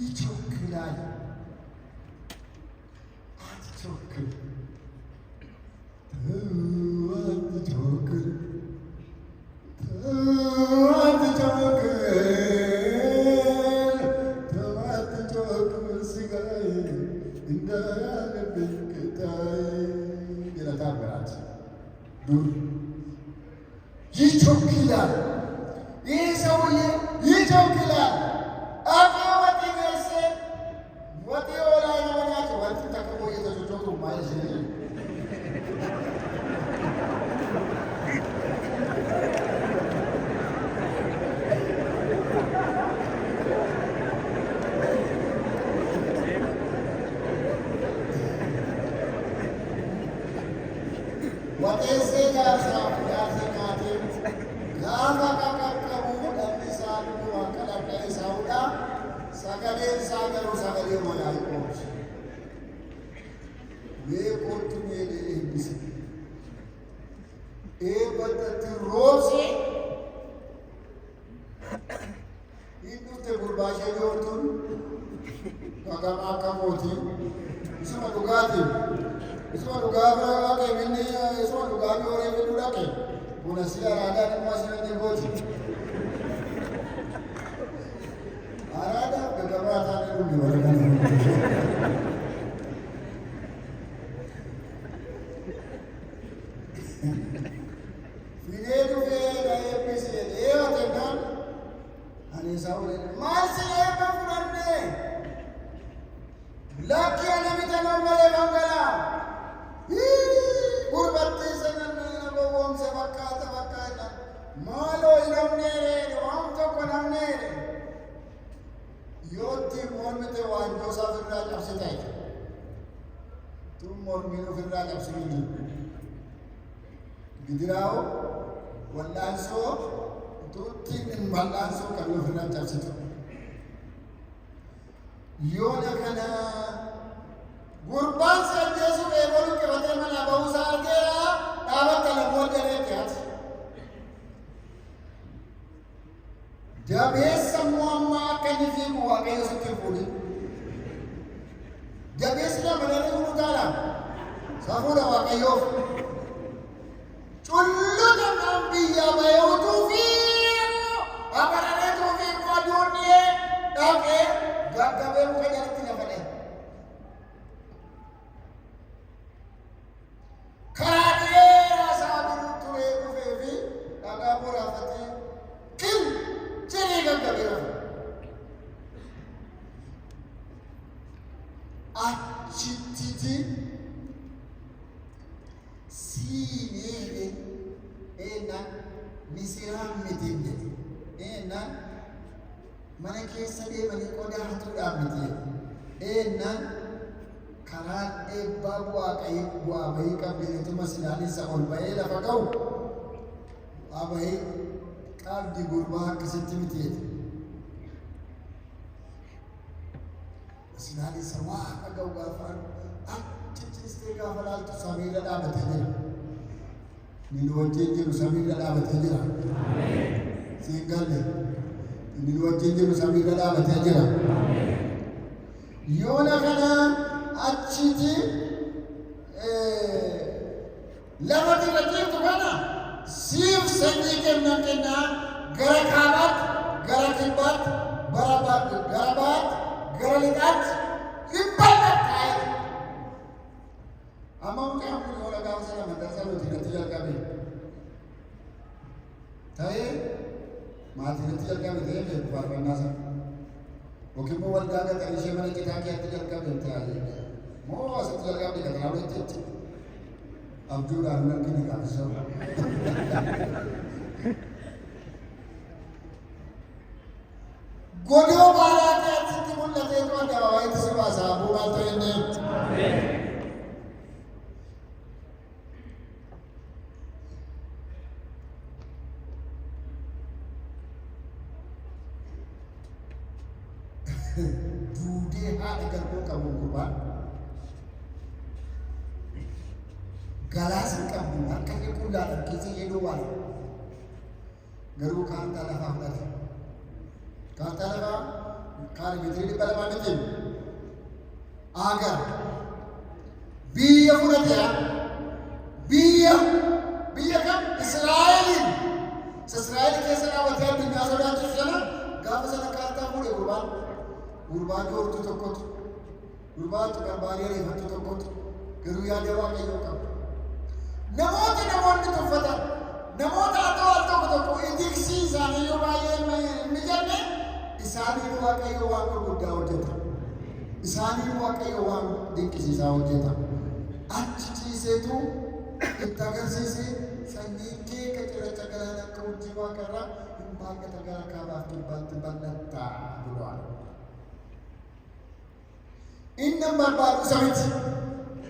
ይቾክላል አትቾክል ይቾክላል ይህ ሰውዬ ይቾክላል አቃወት ይገሰ ወጥ ወላይ ነው ወጥ ተከቦ የተጆጆቱ ማለት ነው What is it that Sagale Sagaru Sagale Moyalkos. We go to me in this. But the rose into the Burbasha Yortun, Kagamaka Moti, Sumadugati, Sumadugabra, Sumadugami or even Dudaki, Bunasia Rada was in the body. Arada kegamata itu diwarkan. Video tu gaya episode dia tentang ane sahaja masih apa pun ni. Laki ane kita nombor bangala. Kurbati senan ni bawang sebakata bakata. Malo ilam ni, orang tu konam ni. Yoti mormite wanjo sa firra capsitai. Tum mormino firra capsini. Gidirao wallanso tutti in ballanso kallo firra capsito. Yona kana gurban sa jesu ebolu ke bate mana bausa agera abat kana modere kyat. Jab ye semua makan di buah kayu sekitar puli. Jab ye semua menari ulu dalam. Sahaja dah kayu. Culu dengan biya bayu tu fir. Apa ada tu fir kuadun ni? Okay. Gak bayu kerja ni tidak boleh. Kerana sahaja tu lepas febi, agak pura hati. Kim. Jadi kan kabira. Achititi si ena misiram mitinde ena mana kesade mani koda hatu damiti ena karan babwa kai bua bai kabire tu masidani saul bai la fakau abai Abdi gurba kesentimiti. Sinali semua agak gafar. Cincin setengah halal tu sambil ada betul. Niluan cincin sambil ada betul. Sehingga ni niluan cincin sambil ada betul. Yona kana aciti lewat lagi tu kana. Siif sanyi kenna garakabat, garakibat, garabat, garalikat, ibadat kaya. Amam kami orang kau sana madrasah lu tidak tinggal kami. Saya mati tidak tinggal kami dia berbuat nasa. Okey buat jaga tadi siapa kita tinggal kami tiada. Mau asal tinggal kami kita lalu itu. Abdul Rahman kini kasar. Godio barat itu mulla itu ada awal itu sebasa bukan tu ini. Budi hak agar kamu kurban. Galas kamu akan dikular kisi yeduan. Garu kanta lafa lagi. Kanta lafa Kan mitri balama miti. Agar biya fudhatee biyya kam Israa'eliin Israa'el keessa dhaabatee addunyaa sodaachisu sana gaafa sana kaartaa fuudhe gurbaan joortu tokkotu gurbaatu barbaadee reeffatu tokkotu garuu yaada Waaqayyoo qaba. Namoonni tuffatan namoota al tokko eegsii isaanii yoo baay'ee mijanne isaanii Waaqayyo waan gurguddaa hojjeta. Isaanii Waaqayyo waan dinqisiisaa hojjeta. Achi ciiseetu itti agarsiisee sanyiin kee qacaracha galaana akka hojii Waaqarraa hin baaqata gara kaabaaf kibbaatti bal'attaa jedhaan. Inni barbaadu samitti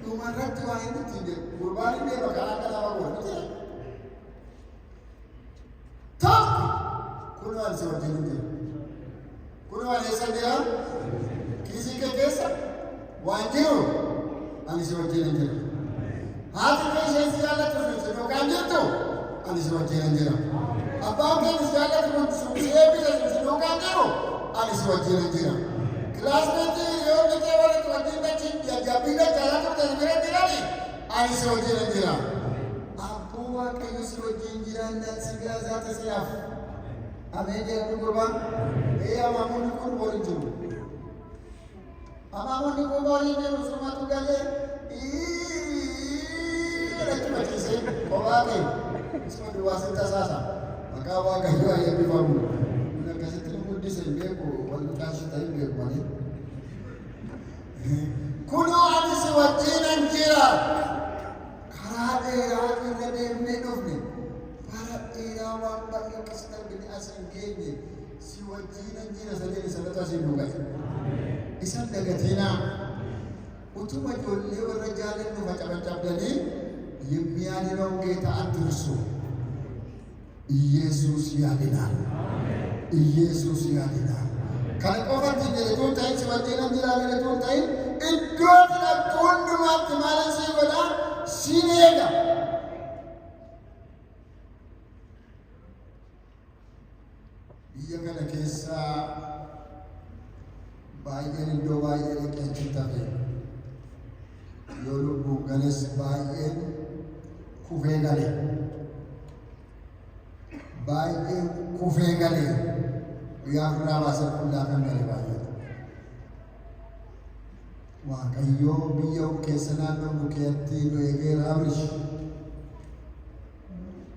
dhumarratti waa inni ittiin jedhu gurbaan inni bakka kanaa godhu jira. Tokko kunoo ani si wajjin hin jiru. Kunoo ani eessa jira? Kiisii kee keessa waan jiru ani si wajjin hin jiru. Haati kee isheen si jaallatu sun yookaan jirtu ani si wajjin hin jiru. Abbaan kee si jaallatu sun si eebbisa sun yookaan jiru ani si wajjin hin jiru. Kilaasmeetii yoonni kee walitti wajjin dachiin jajjabbiidha jaalaa turtan bira jirani ani si wajjin hin jiru. Abboo Waaqayyo si wajjin jiraannaan si gaasaa taseef. Ameen jedhu gurbaan amaamoonni kun waliin jiru. Amaamoonni kun waliin jiru sumatu galee irratti machiisee kophaa kee isuma duwwaasin tasaasa. Maqaa Waaqayyoo haa eebbifamu. Kun akkasitti nu guddise hin beeku wal caasita hin beeku malee. Kunoo ani si wajjin jira. Karaa dheeraa irra deemnee dhufne. Bara dheeraa waan baay'ee akkas darbine as hin geenye si wajjin jira sadeen sanatu as hin dhugate. Isan dagatinaa utuma ijoollee warra jaalannu facabacabdanii የሚያድነው ጌታ አትርሱ። ኢየሱስ ያድናል። ኢየሱስ ያድናል። ከቆፈት ጀለቶን ታይ ሲወጀና ጅራለ ለቶን ታይ እዶት ለቶን ማት ማለት ሲወዳ ሲኔጋ ይየከለ ከሳ ባየን እንዶ ባየን ከንችታፈ ዮሉቡ ገነስ ባየን ኩፌ ገሌ baay'ee kufee galee guyyaa fuudhaa baasan qullaa kan gale baay'ee. Waaqayyoo biyya keessa naannoo mukeetti nu eegeera Abrish.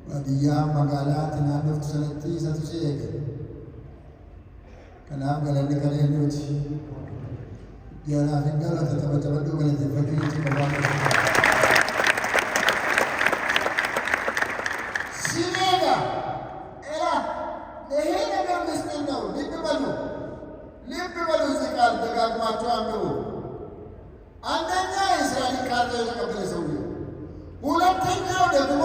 Baadiyyaa magaalaatti naannoftu sanatti isatu si eege. Kanaaf galanni kan eenyuuti? Diyaanaaf hin galata taphatabadhuu galateeffachuu jechuudha qabaa. አንደኛ የእስራኤል ካርታ የተቀበለ ሰውዬው፣ ሁለተኛው ደግሞ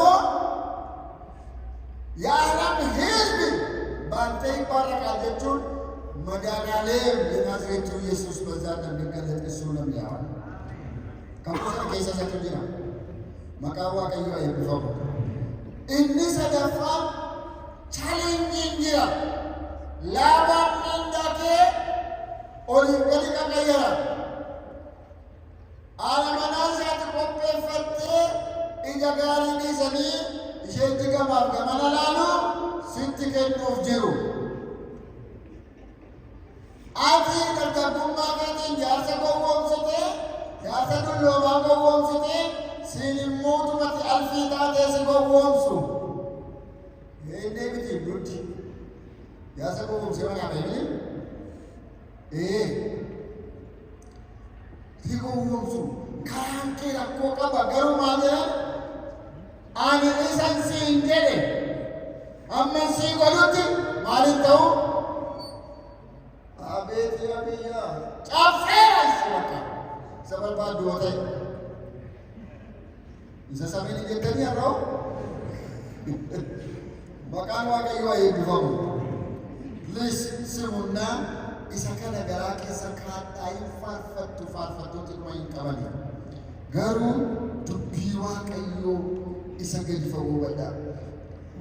የዓለም ሕዝብ በአንተ ይባረካል jechuun መድኃኔዓለም የናዝሬቱ ኢየሱስ በዛ እንደሚገለጥ እሱ ነው የሚያወራው። ከቁጥር keessa ሰጥቶ jira maqaa Waaqayyoo eebbifamu. Inni sadaffaa chaalenjiin jira. Laabaan mindaa kee oliif gadi qaqayyara. Alamanasaati qopheeffattee ija gaarii dhiisanii isheetti gamaaf gamana laalu sitti kennuuf jiru. Ati dargaggummaa keetiin jaarsa gowwoomsitee jaarsa dulloomaa gowwoomsitee siin immoo tumatti alfii taatee si gowwoomsu. Eennee miti nuti jaarsa gowwoomsee mana beekni? Si gowwoomsu karaan kee rakkoo qaba garuu maal jedhan ani isan siin jedhe amma sii godhutti maaliin ta'u abeet yaa biyya caffeera isi bakka isa barbaaddu yoo ta'e isa samiin hin jettanii har'oo maqaan Waaqayyoo haa eebbifamu. Please simunnaa isa kana garaa keessa kaadhaayin faarfattoota dhuma hin qabani. Garuu dubbii Waaqayyoo isa gadi fagoo badhaa.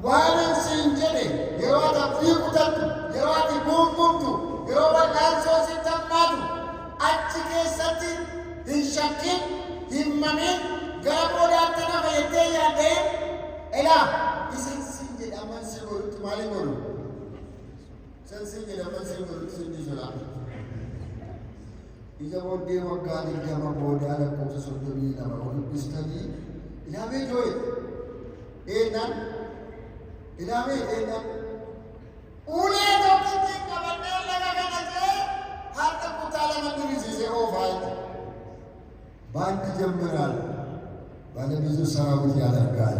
Waan siin jedhe yeroo ati abdii kutattu yeroo ati guungumtu yeroo bal'aan soo sitti hammaatu achi keessatti hin shakkin hin mamin gara boodaatti nama jettee yaaddee elaa isin siin jedhaman si godhutti maaliin godhu san siin jedhaman si godhutti sin ni sodaatu. Ija booddee waggaa 20 boodaa lakkoofsa 32 ol dubbistanii ilaamee jooye eenyaan ilaamee eenyaan ulee tokkitti qabannee laga kana ta'e harka kutaa lama dirisiisee oofaa ባንድ ጀምራል ባለብዙ ሰራዊት ያደርጋል።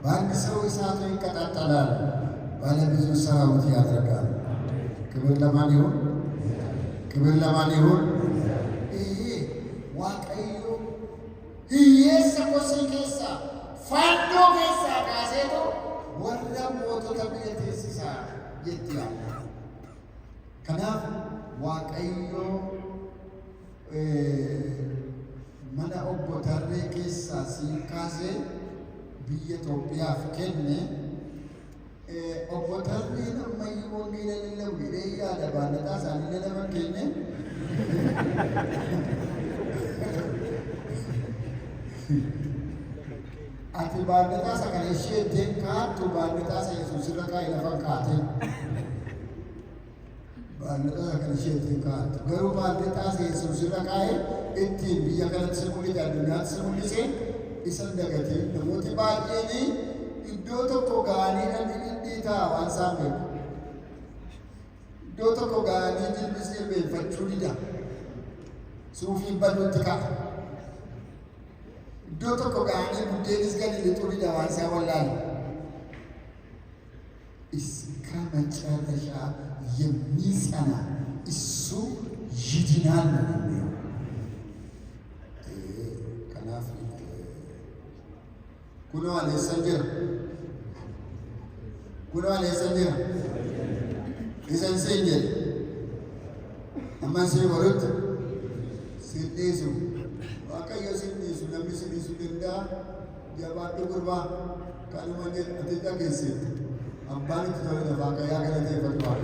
በአንድ ሰው እሳቱ ይቀጣጠላል፣ ባለብዙ ሰራዊት ያደርጋል። ክብር ለማን ይሁን? ክብር ለማን ይሁን? ይሄ ዋቀዮ hiyyeessa kosii keessa fannoo keessaa kaaseetu warra mootota biyya teessisaa jetti yaadda. Kanaaf Waaqayyo mana obbo Tarree keessaa siin kaasee biyya Itoophiyaaf kenne. Obbo Tarreen ammayyuu wangeela lallabu jedhee yaada baalataa isaanii lallaban kenne. Ati baalataa isa kana ishee ittiin kaattu baalataa isa Yesuus irra kaa'e lafan kaate. Baalataa kana ishee ittiin kaattu. Garuu baalataa isa Yesuus irra kaa'e ittiin biyya kanatti si mul'ise addunyaatti si mul'ise isa dagatee namooti baay'een iddoo tokko ga'anii namni dhidhiitaa waan isaan beeku. Iddoo tokko ga'anii jilbis jilbeenfachuu dida. Suufiin baduutti ka'a. Iddoo tokko ga'anii buddeenis gadi lixuu dida waan isaan wallaalu. እስከ መጨረሻ የሚጸና እሱ ይድናል ነው የሚለው። ከናፍ ኩኖ አሌሰንጀር ኩኖ አሌሰንጀር ኢሰንሴንጀር አማንሴ ወሩት ሲዴሱ ዋቀዮ ሲዲሱ ነምኒ ሲዲሱ ደንዳ ጀባዱ ጉርባ ካኑመኘ አትጣ ጌሴ አባን ተወለ ዋቀያ ገለቴ ፈጥቷል።